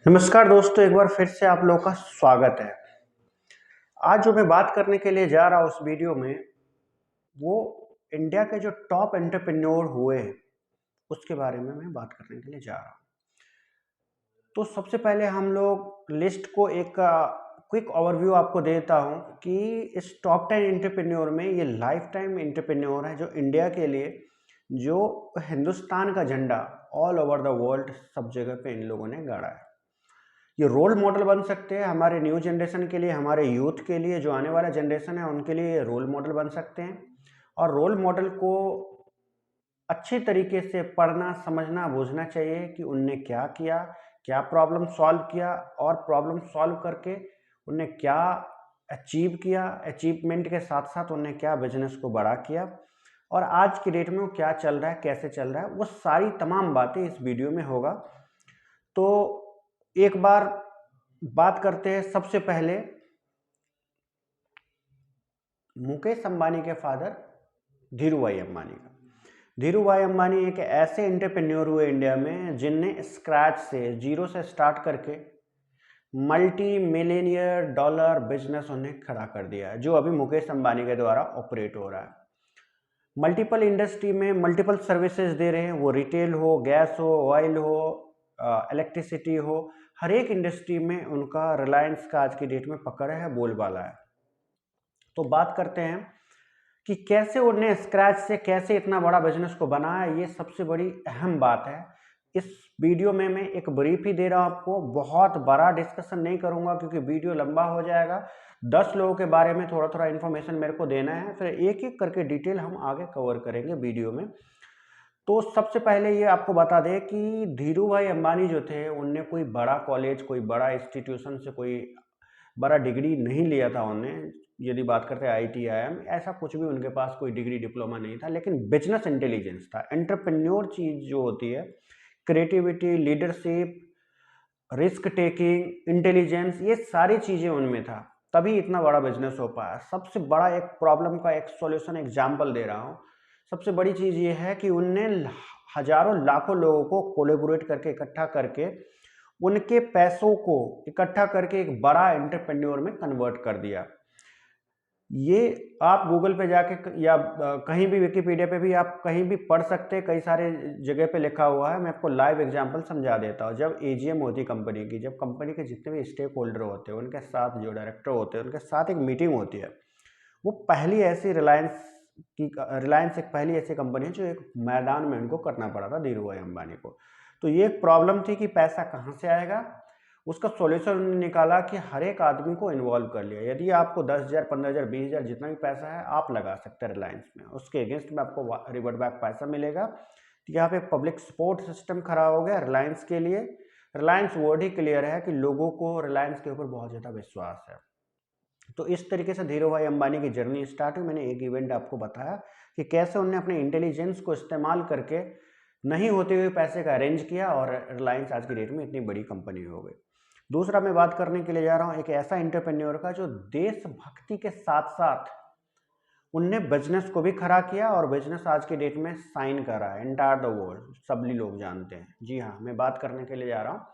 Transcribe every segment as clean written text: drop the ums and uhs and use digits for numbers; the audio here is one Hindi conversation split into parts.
नमस्कार दोस्तों, एक बार फिर से आप लोगों का स्वागत है। आज जो मैं बात करने के लिए जा रहा हूँ उस वीडियो में, वो इंडिया के जो टॉप एंटरप्रेन्योर हुए हैं, उसके बारे में मैं बात करने के लिए जा रहा हूँ। तो सबसे पहले हम लोग लिस्ट को एक क्विक ओवरव्यू आपको देता हूँ कि इस टॉप 10 एंटरप्रेन्योर में ये लाइफ टाइम एंटरप्रेन्योर है जो इंडिया के लिए, जो हिंदुस्तान का झंडा ऑल ओवर द वर्ल्ड सब जगह पे इन लोगों ने गाड़ा है। ये रोल मॉडल बन सकते हैं हमारे न्यू जनरेशन के लिए, हमारे यूथ के लिए, जो आने वाला जनरेशन है उनके लिए रोल मॉडल बन सकते हैं। और रोल मॉडल को अच्छी तरीके से पढ़ना, समझना, बूझना चाहिए कि उनने क्या किया, क्या प्रॉब्लम सॉल्व किया, और प्रॉब्लम सॉल्व करके उनने क्या अचीव किया, अचीवमेंट के साथ साथ उनने क्या बिजनेस को बड़ा किया, और आज की डेट में वो क्या चल रहा है, कैसे चल रहा है, वो सारी तमाम बातें इस वीडियो में होगा। तो एक बार बात करते हैं सबसे पहले मुकेश अंबानी के फादर धीरू भाई अंबानी का। धीरू भाई अंबानी एक ऐसे एंटरप्रेन्योर हुए इंडिया में जिनने स्क्रैच से, जीरो से स्टार्ट करके मल्टी मिलियनियर डॉलर बिजनेस उन्हें खड़ा कर दिया है, जो अभी मुकेश अंबानी के द्वारा ऑपरेट हो रहा है। मल्टीपल इंडस्ट्री में मल्टीपल सर्विसेज दे रहे हैं, वो रिटेल हो, गैस हो, ऑयल हो, इलेक्ट्रिसिटी हो, हर एक इंडस्ट्री में उनका, रिलायंस का आज की डेट में पकड़ है, बोलबाला है। तो बात करते हैं कि कैसे उन्हें स्क्रैच से कैसे इतना बड़ा बिजनेस को बनाया, ये सबसे बड़ी अहम बात है। इस वीडियो में मैं एक ब्रीफ ही दे रहा हूँ आपको, बहुत बड़ा डिस्कशन नहीं करूँगा क्योंकि वीडियो लंबा हो जाएगा। 10 लोगों के बारे में थोड़ा थोड़ा इन्फॉर्मेशन मेरे को देना है, फिर एक एक करके डिटेल हम आगे कवर करेंगे वीडियो में। तो सबसे पहले ये आपको बता दें कि धीरू भाई अंबानी जो थे, उनने कोई बड़ा कॉलेज, कोई बड़ा इंस्टीट्यूशन से कोई बड़ा डिग्री नहीं लिया था उनने। यदि बात करते हैं IIT IIM, ऐसा कुछ भी उनके पास कोई डिग्री डिप्लोमा नहीं था, लेकिन बिजनेस इंटेलिजेंस था। एंटरप्रेन्योर चीज जो होती है, creativity, leadership, risk taking, intelligence, ये सारी चीजें उनमें था, तभी इतना बड़ा बिजनेस हो पाया। सबसे बड़ा एक प्रॉब्लम का एक सॉल्यूशन एग्जांपल दे रहा हूँ। सबसे बड़ी चीज ये है कि उनने हजारों लाखों लोगों को कोलेबोरेट करके, इकट्ठा करके, उनके पैसों को इकट्ठा करके एक बड़ा एंटरप्रेन्योर में कन्वर्ट कर दिया। ये आप गूगल पे जाके या कहीं भी, विकिपीडिया पे भी आप कहीं भी पढ़ सकते हैं, कई सारे जगह पे लिखा हुआ है। मैं आपको लाइव एग्जांपल समझा देता हूँ। जब AGM होती है कंपनी की, जब कंपनी के जितने भी स्टेक होल्डर होते हैं, उनके साथ जो डायरेक्टर होते हैं, उनके साथ एक मीटिंग होती है। वो पहली ऐसी रिलायंस एक पहली ऐसी कंपनी है जो एक मैदान में उनको करना पड़ा था, धीरू भाई अंबानी को। तो ये एक प्रॉब्लम थी कि पैसा कहाँ से आएगा। उसका सॉल्यूशन उन्होंने निकाला कि हर एक आदमी को इन्वॉल्व कर लिया। यदि आपको 10,000, 15,000, 20,000 जितना भी पैसा है आप लगा सकते हैं रिलायंस में, उसके अगेंस्ट में आपको रिवर्ट बैक पैसा मिलेगा। तो यहाँ पे पब्लिक सपोर्ट सिस्टम खड़ा हो गया रिलायंस के लिए। रिलायंस वर्ड ही क्लियर है कि लोगों को रिलायंस के ऊपर बहुत ज़्यादा विश्वास है। तो इस तरीके से धीरू भाई अंबानी की जर्नी स्टार्ट हुई। मैंने एक इवेंट आपको बताया कि कैसे उन्होंने अपने इंटेलिजेंस को इस्तेमाल करके नहीं होते हुए पैसे का अरेंज किया और रिलायंस आज की डेट में इतनी बड़ी कंपनी हो गई। दूसरा मैं बात करने के लिए जा रहा हूँ एक ऐसा एंटरप्रेन्योर का जो देशभक्ति के साथ साथ उनने बिजनेस को भी खड़ा किया, और बिजनेस आज की डेट में साइन कर रहा है एंटायर द वर्ल्ड, सभी लोग जानते हैं। जी हाँ, मैं बात करने के लिए जा रहा हूँ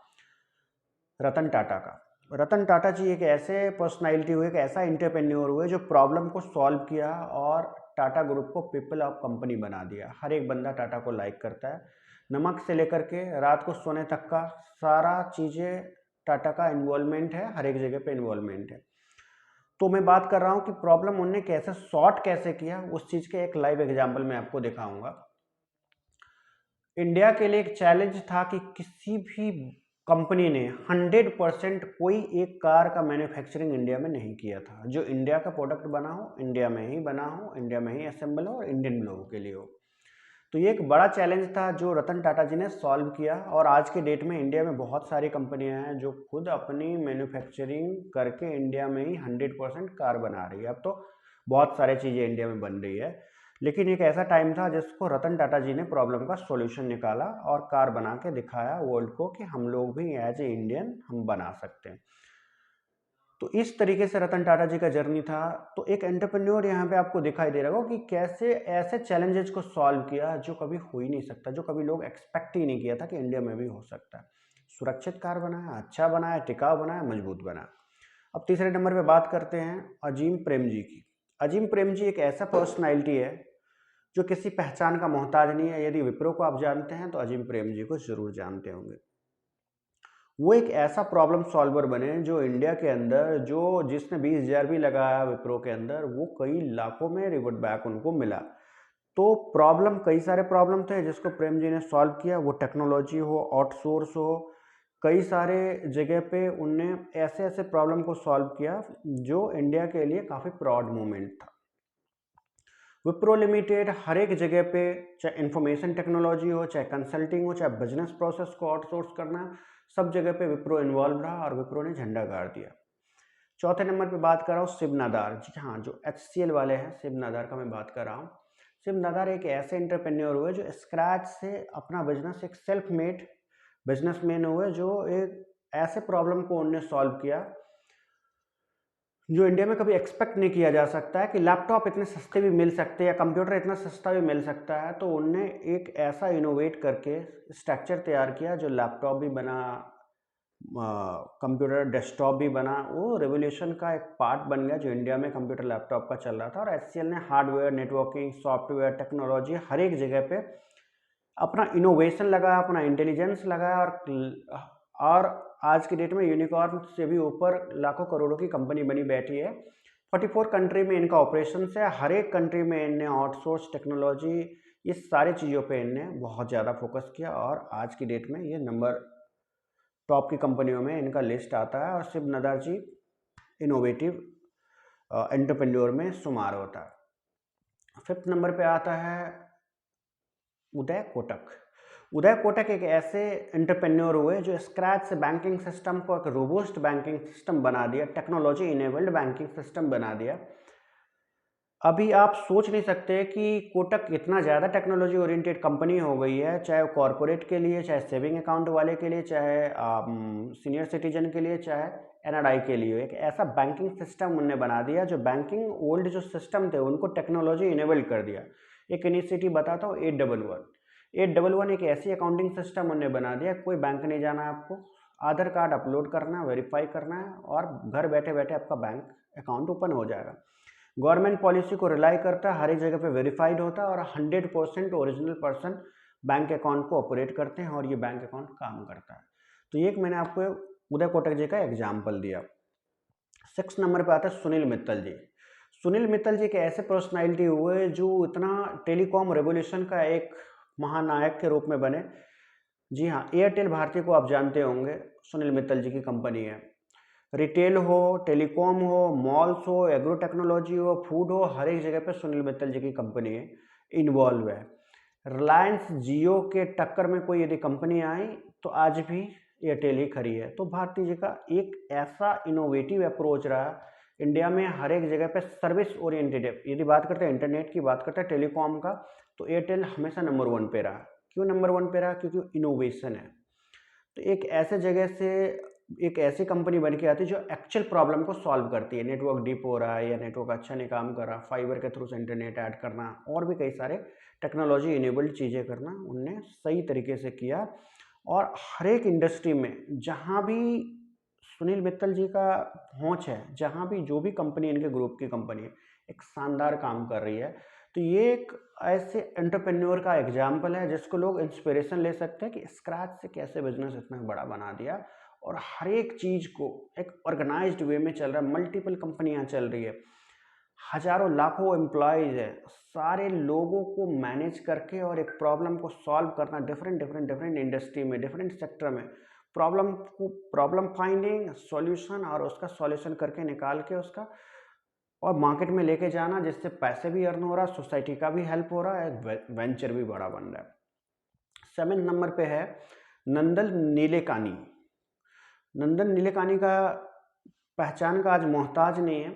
रतन टाटा का। रतन टाटा जी एक ऐसे पर्सनालिटी हुए, एक ऐसा एंटरप्रेन्योर हुए जो प्रॉब्लम को सॉल्व किया और टाटा ग्रुप को पीपल ऑफ कंपनी बना दिया। हर एक बंदा टाटा को लाइक करता है। नमक से लेकर के रात को सोने तक का सारा चीज़ें टाटा का इन्वॉल्वमेंट है, हर एक जगह पे इन्वॉल्वमेंट है। तो मैं बात कर रहा हूँ कि प्रॉब्लम उनने कैसे सॉर्ट कैसे किया, उस चीज़ के एक लाइव एग्जाम्पल मैं आपको दिखाऊंगा। इंडिया के लिए एक चैलेंज था कि किसी भी कंपनी ने 100% कोई एक कार का मैन्युफैक्चरिंग इंडिया में नहीं किया था। जो इंडिया का प्रोडक्ट बना हो, इंडिया में ही बना हो, इंडिया में ही असेंबल हो और इंडियन लोगों के लिए हो। तो ये एक बड़ा चैलेंज था जो रतन टाटा जी ने सॉल्व किया, और आज के डेट में इंडिया में बहुत सारी कंपनियां हैं जो खुद अपनी मैन्युफैक्चरिंग करके इंडिया में ही 100% कार बना रही है। अब तो बहुत सारी चीज़ें इंडिया में बन रही है, लेकिन एक ऐसा टाइम था जिसको रतन टाटा जी ने प्रॉब्लम का सॉल्यूशन निकाला और कार बना के दिखाया वर्ल्ड को कि हम लोग भी एज ए इंडियन हम बना सकते हैं। तो इस तरीके से रतन टाटा जी का जर्नी था। तो एक एंटरप्रेन्योर यहाँ पे आपको दिखाई दे रहा होगा कि कैसे ऐसे चैलेंजेस को सॉल्व किया जो कभी हो ही नहीं सकता, जो कभी लोग एक्सपेक्ट ही नहीं किया था कि इंडिया में भी हो सकता है। सुरक्षित कार बनाया, अच्छा बनाया, टिकाऊ बनाया, मजबूत बनाया। अब तीसरे नंबर पे बात करते हैं अजीम प्रेम जी की। अजीम प्रेम जी एक ऐसा पर्सनैलिटी है जो किसी पहचान का मोहताज नहीं है। यदि विप्रो को आप जानते हैं तो अजीम प्रेम जी को जरूर जानते होंगे। वो एक ऐसा प्रॉब्लम सॉल्वर बने जो इंडिया के अंदर जो जिसने 20,000 भी लगाया विप्रो के अंदर, वो कई लाखों में रिवर्ट बैक उनको मिला। तो प्रॉब्लम, कई सारे प्रॉब्लम थे जिसको प्रेम जी ने सॉल्व किया। वो टेक्नोलॉजी हो, आउटसोर्स हो, कई सारे जगह पे उनने ऐसे ऐसे प्रॉब्लम को सॉल्व किया जो इंडिया के लिए काफ़ी प्राउड मोमेंट था। विप्रो लिमिटेड हर एक जगह पे, चाहे इंफॉर्मेशन टेक्नोलॉजी हो, चाहे कंसल्टिंग हो, चाहे बिजनेस प्रोसेस को आउटसोर्स करना, सब जगह पे विप्रो इन्वॉल्व रहा और विप्रो ने झंडा गाड़ दिया। चौथे नंबर पे बात कर रहा हूँ शिव नादार जी। हाँ, जो HCL वाले हैं, शिव नादार का मैं बात कर रहा हूँ। शिव नादार एक ऐसे एंटरप्रेन्योर हुए जो स्क्रैच से अपना बिजनेस, एक सेल्फ मेड बिजनेसमैन हुए जो एक ऐसे प्रॉब्लम को उन्होंने सॉल्व किया जो इंडिया में कभी एक्सपेक्ट नहीं किया जा सकता है कि लैपटॉप इतने सस्ते भी मिल सकते हैं या कंप्यूटर इतना सस्ता भी मिल सकता है। तो उनने एक ऐसा इनोवेट करके स्ट्रक्चर तैयार किया जो लैपटॉप भी बना, कंप्यूटर डेस्कटॉप भी बना। वो रेवोल्यूशन का एक पार्ट बन गया जो इंडिया में कंप्यूटर लैपटॉप का चल रहा था। और HCL ने हार्डवेयर, नेटवर्किंग, सॉफ्टवेयर, टेक्नोलॉजी हर एक जगह पे अपना इनोवेशन लगाया, अपना इंटेलिजेंस लगाया। और आज की डेट में यूनिकॉर्न से भी ऊपर लाखों करोड़ों की कंपनी बनी बैठी है। 44 कंट्री में इनका ऑपरेशन है। हर एक कंट्री में इनने आउटसोर्स टेक्नोलॉजी, इस सारी चीज़ों पे इनने बहुत ज़्यादा फोकस किया और आज की डेट में ये नंबर टॉप की कंपनियों में इनका लिस्ट आता है। और शिव नादार जी इनोवेटिव एंटरप्रेन्योर में शुमार होता है। 5th नंबर पे आता है उदय कोटक। उदय कोटक एक ऐसे एंटरप्रेन्योर हुए जो स्क्रैच से बैंकिंग सिस्टम को एक रोबस्ट बैंकिंग सिस्टम बना दिया, टेक्नोलॉजी इनेबल्ड बैंकिंग सिस्टम बना दिया। अभी आप सोच नहीं सकते कि कोटक इतना ज़्यादा टेक्नोलॉजी ओरिएंटेड कंपनी हो गई है, चाहे कॉरपोरेट के लिए, चाहे सेविंग अकाउंट वाले के लिए, चाहे सीनियर सिटीजन के लिए, चाहे NRI के लिए। एक ऐसा बैंकिंग सिस्टम उन्होंने बना दिया जो बैंकिंग ओल्ड जो सिस्टम थे उनको टेक्नोलॉजी इनेबल्ड कर दिया। एक इनिशिएटिव बताता हूँ, 811 एक ऐसी अकाउंटिंग सिस्टम उन्होंने बना दिया। कोई बैंक नहीं जाना है आपको, आधार कार्ड अपलोड करना है, वेरीफाई करना है और घर बैठे बैठे आपका बैंक अकाउंट ओपन हो जाएगा। गवर्नमेंट पॉलिसी को रिलाई करता है, हर एक जगह पे वेरीफाइड होता है और 100% ओरिजिनल पर्सन बैंक अकाउंट को ऑपरेट करते हैं और ये बैंक अकाउंट काम करता है। तो ये एक मैंने आपको उदय कोटक जी का एग्जाम्पल दिया। 6 नंबर पे आता है सुनील मित्तल जी। सुनील मित्तल जी एक ऐसे पर्सनैलिटी हुए जो इतना टेलीकॉम रेवोल्यूशन का एक महानायक के रूप में बने। जी हाँ, एयरटेल भारती को आप जानते होंगे, सुनील मित्तल जी की कंपनी है। रिटेल हो, टेलीकॉम हो, मॉल्स हो, एग्रो टेक्नोलॉजी हो, फूड हो, हर एक जगह पे सुनील मित्तल जी की कंपनी है, इन्वॉल्व है। रिलायंस जियो के टक्कर में कोई यदि कंपनी आई तो आज भी एयरटेल ही खड़ी है। तो भारती जी का एक ऐसा इनोवेटिव अप्रोच रहा इंडिया में, हर एक जगह पे सर्विस ओरिएंटेड है। यदि बात करते हैं इंटरनेट की, बात करते हैं टेलीकॉम का, तो एयरटेल हमेशा नंबर 1 पे रहा। क्यों नंबर 1 पे रहा? क्योंकि इनोवेशन है। तो एक ऐसे जगह से एक ऐसी कंपनी बन के आती है जो एक्चुअल प्रॉब्लम को सॉल्व करती है। नेटवर्क डिप हो रहा है या नेटवर्क अच्छा नहीं काम कर रहा, फाइबर के थ्रू से इंटरनेट ऐड करना और भी कई सारे टेक्नोलॉजी इनेबल्ड चीज़ें करना उनने सही तरीके से किया। और हर एक इंडस्ट्री में जहाँ भी सुनील मित्तल जी का पहुँच है, जहाँ भी जो भी कंपनी इनके ग्रुप की कंपनी है, एक शानदार काम कर रही है। तो ये एक ऐसे एंटरप्रेन्योर का एग्जाम्पल है जिसको लोग इंस्पिरेशन ले सकते हैं कि स्क्रैच से कैसे बिजनेस इतना बड़ा बना दिया और हर एक चीज़ को एक ऑर्गेनाइज्ड वे में चल रहा है। मल्टीपल कंपनियां चल रही है, हजारों लाखों एम्प्लॉयज़ है, सारे लोगों को मैनेज करके और एक प्रॉब्लम को सॉल्व करना डिफरेंट इंडस्ट्री में, डिफरेंट सेक्टर में, प्रॉब्लम फाइंडिंग, सॉल्यूशन और उसका सॉल्यूशन करके निकाल के उसका और मार्केट में लेके जाना, जिससे पैसे भी अर्न हो रहा है, सोसाइटी का भी हेल्प हो रहा है, एक वेंचर भी बड़ा बन रहा है। 7 नंबर पे है नंदन नीलेकानी। नंदन नीलेकानी का पहचान का आज मोहताज नहीं है।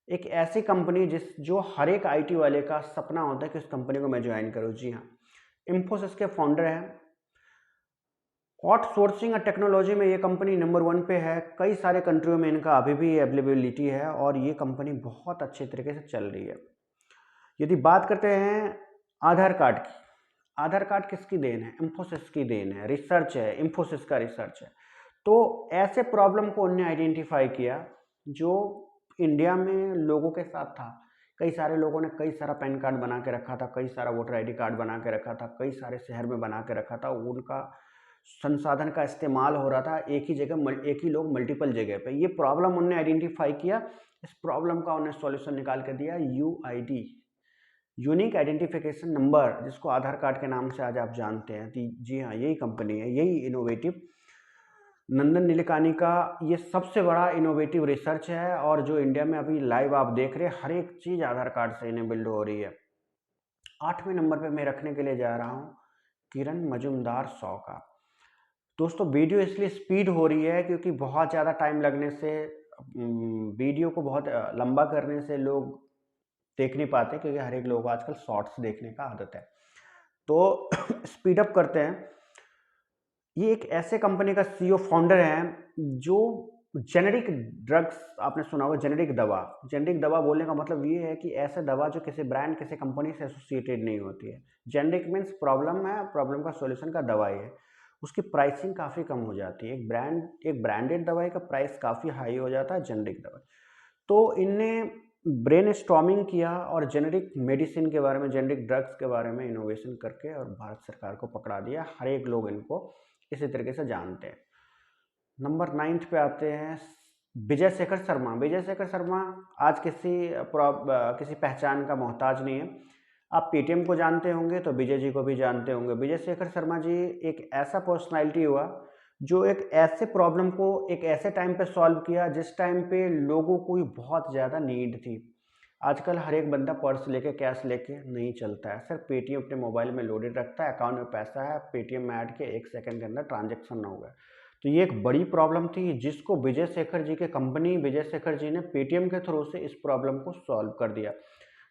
एक ऐसी कंपनी जो हर एक IT वाले का सपना होता है कि उस कंपनी को मैं ज्वाइन करूँ। जी हाँ, इन्फोसिस के फाउंडर हैं। 8 नंबर पे आता है सुनील मित्तल जी। सुनील मित्तल जी एक ऐसे एंटरप्रेन्योर हुए जो स्क्रैच से बैंकिंग सिस्टम को एक रोबस्ट बैंकिंग सिस्टम बना दिया, टेक्नोलॉजी इनेबल्ड बैंकिंग सिस्टम बना दिया। आउटसोर्सिंग और टेक्नोलॉजी में ये कंपनी नंबर 1 पे है। कई सारे कंट्रियों में इनका अभी भी अवेलेबिलिटी है और ये कंपनी बहुत अच्छे तरीके से चल रही है। यदि बात करते हैं आधार कार्ड की, आधार कार्ड किसकी देन है? इंफोसिस की देन है, रिसर्च है, इंफोसिस का रिसर्च है। तो ऐसे प्रॉब्लम को उन्होंने आइडेंटिफाई किया जो इंडिया में लोगों के साथ था। कई सारे लोगों ने कई सारा पैन कार्ड बना के रखा था, कई सारा वोटर आईडी कार्ड बना के रखा था, कई सारे शहर में बना के रखा था। उनका संसाधन का इस्तेमाल हो रहा था एक ही जगह, एक ही लोग मल्टीपल जगह पे। ये प्रॉब्लम उन्होंने आइडेंटिफाई किया। इस प्रॉब्लम का उन्होंने सॉल्यूशन निकाल के दिया, यूआईडी, यूनिक आइडेंटिफिकेशन नंबर, जिसको आधार कार्ड के नाम से आज आप जानते हैं। जी हाँ, यही कंपनी है, यही इनोवेटिव नंदन नीलेकानी का ये सबसे बड़ा इनोवेटिव रिसर्च है। और जो इंडिया में अभी लाइव आप देख रहे हैं, हर एक चीज़ आधार कार्ड से इनेबल्ड हो रही है। 8वें नंबर पे मैं रखने के लिए जा रहा हूँ किरण मजुमदार 100 का। दोस्तों वीडियो इसलिए स्पीड हो रही है क्योंकि बहुत ज़्यादा टाइम लगने से, वीडियो को बहुत लंबा करने से लोग देख नहीं पाते, क्योंकि हर एक लोग को आजकल शॉर्ट्स देखने का आदत है। तो स्पीड अप करते हैं। ये एक ऐसे कंपनी का सीईओ फाउंडर है जो जेनेरिक ड्रग्स, आपने सुना होगा जेनेरिक दवा। जेनेरिक दवा बोलने का मतलब ये है कि ऐसे दवा जो किसी ब्रांड, किसी कंपनी से एसोसिएटेड नहीं होती है। जेनेरिक मीन्स प्रॉब्लम है, प्रॉब्लम का सॉल्यूशन का दवाई है। उसकी प्राइसिंग काफ़ी कम हो जाती है। एक ब्रांडेड दवाई का प्राइस काफ़ी हाई हो जाता है, जेनेरिक दवाई। तो इनने ब्रेन स्टॉर्मिंग किया और जेनेरिक मेडिसिन के बारे में, जेनेरिक ड्रग्स के बारे में इनोवेशन करके और भारत सरकार को पकड़ा दिया। हर एक लोग इनको इसी तरीके से जानते हैं। नंबर 9 पे आते हैं विजय शेखर शर्मा। विजय शेखर शर्मा आज किसी पहचान का मोहताज नहीं है। आप पेटीएम को जानते होंगे तो विजय जी को भी जानते होंगे। विजय शेखर शर्मा जी एक ऐसा पर्सनालिटी हुआ जो एक ऐसे प्रॉब्लम को एक ऐसे टाइम पे सॉल्व किया जिस टाइम पे लोगों को बहुत ज़्यादा नीड थी। आजकल हर एक बंदा पर्स लेके, कैश लेके नहीं चलता है। सिर्फ पेटीएम अपने मोबाइल में लोडेड रखता है, अकाउंट में पैसा है, पेटीएम में ऐड के 1 सेकंड के अंदर ट्रांजैक्शन हो गया। तो ये एक बड़ी प्रॉब्लम थी जिसको विजय शेखर जी के कंपनी विजय शेखर जी ने पेटीएम के थ्रू से इस प्रॉब्लम को सॉल्व कर दिया।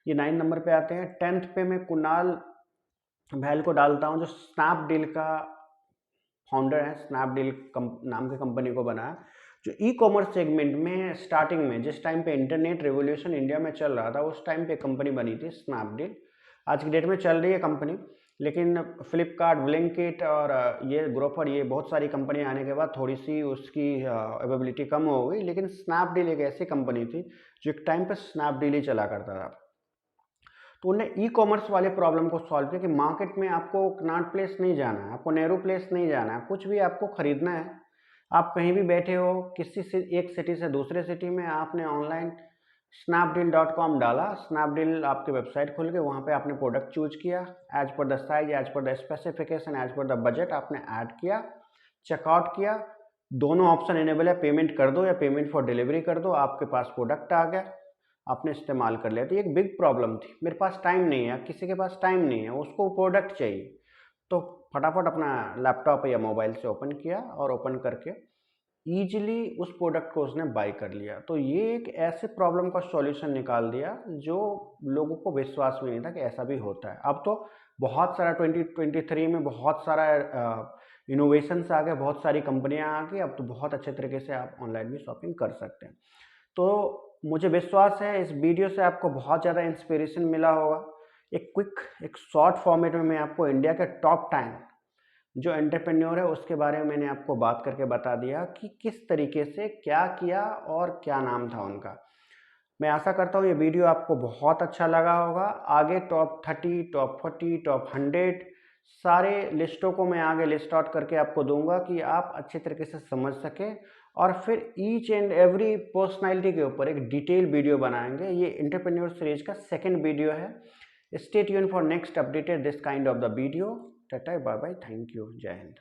ये 9 नंबर पे आते हैं। 10th पे मैं कुणाल भैल को डालता हूँ, जो स्नैपडील का फाउंडर है। स्नैपडील नाम की कंपनी को बनाया, जो ई कॉमर्स सेगमेंट में स्टार्टिंग में जिस टाइम पे इंटरनेट रेवोल्यूशन इंडिया में चल रहा था, उस टाइम पे कंपनी बनी थी स्नैपडील। आज की डेट में चल रही है कंपनी, लेकिन फ्लिपकार्ट, ब्लिंकिट और ये ग्रोफर, ये बहुत सारी कंपनियां आने के बाद थोड़ी सी उसकी अवेलेबिलिटी कम हो गई। लेकिन स्नैपडील एक ऐसी कंपनी थी जो एक टाइम पे स्नैपडील ही चला करता था। तो उन्होंने ई कॉमर्स वाले प्रॉब्लम को सॉल्व किया कि मार्केट में आपको कनॉट प्लेस नहीं जाना है, आपको नेहरू प्लेस नहीं जाना है, कुछ भी आपको खरीदना है, आप कहीं भी बैठे हो, किसी से एक सिटी से दूसरे सिटी में, आपने ऑनलाइन snapdeal.com डाला, स्नैपडील आपकी वेबसाइट खुल गई, वहाँ पे आपने प्रोडक्ट चूज किया, as per the size, as per the specification, as per the budget आपने ऐड किया, चेकआउट किया। दोनों ऑप्शन इनेबल है, पेमेंट कर दो या पेमेंट फॉर डिलीवरी कर दो, आपके पास प्रोडक्ट आ गया, आपने इस्तेमाल कर लिया। तो एक बिग प्रॉब्लम थी, मेरे पास टाइम नहीं है, किसी के पास टाइम नहीं है, उसको प्रोडक्ट चाहिए, तो फटाफट अपना लैपटॉप या मोबाइल से ओपन किया और ओपन करके ईजिली उस प्रोडक्ट को उसने बाय कर लिया। तो ये एक ऐसे प्रॉब्लम का सॉल्यूशन निकाल दिया जो लोगों को विश्वास में नहीं था कि ऐसा भी होता है। अब तो बहुत सारा 2023 में बहुत सारा इनोवेशंस आ गए, बहुत सारी कंपनियां आ गई, अब तो बहुत अच्छे तरीके से आप ऑनलाइन भी शॉपिंग कर सकते हैं। तो मुझे विश्वास है इस वीडियो से आपको बहुत ज़्यादा इंस्पिरेशन मिला होगा। एक शॉर्ट फॉर्मेट में मैं आपको इंडिया के टॉप 10 जो एंटरप्रेन्योर है उसके बारे में मैंने आपको बात करके बता दिया कि किस तरीके से क्या किया और क्या नाम था उनका। मैं आशा करता हूँ ये वीडियो आपको बहुत अच्छा लगा होगा। आगे टॉप 30, टॉप 40, टॉप 100 सारे लिस्टों को मैं आगे लिस्ट आउट करके आपको दूंगा कि आप अच्छे तरीके से समझ सकें, और फिर ईच एंड एवरी पर्सनालिटी के ऊपर एक डिटेल वीडियो बनाएंगे। ये एंटरप्रेन्योर सीरीज का सेकंड वीडियो है। Stay tuned for next updated this kind of the video. Tata, bye bye, thank you, जय हिंद।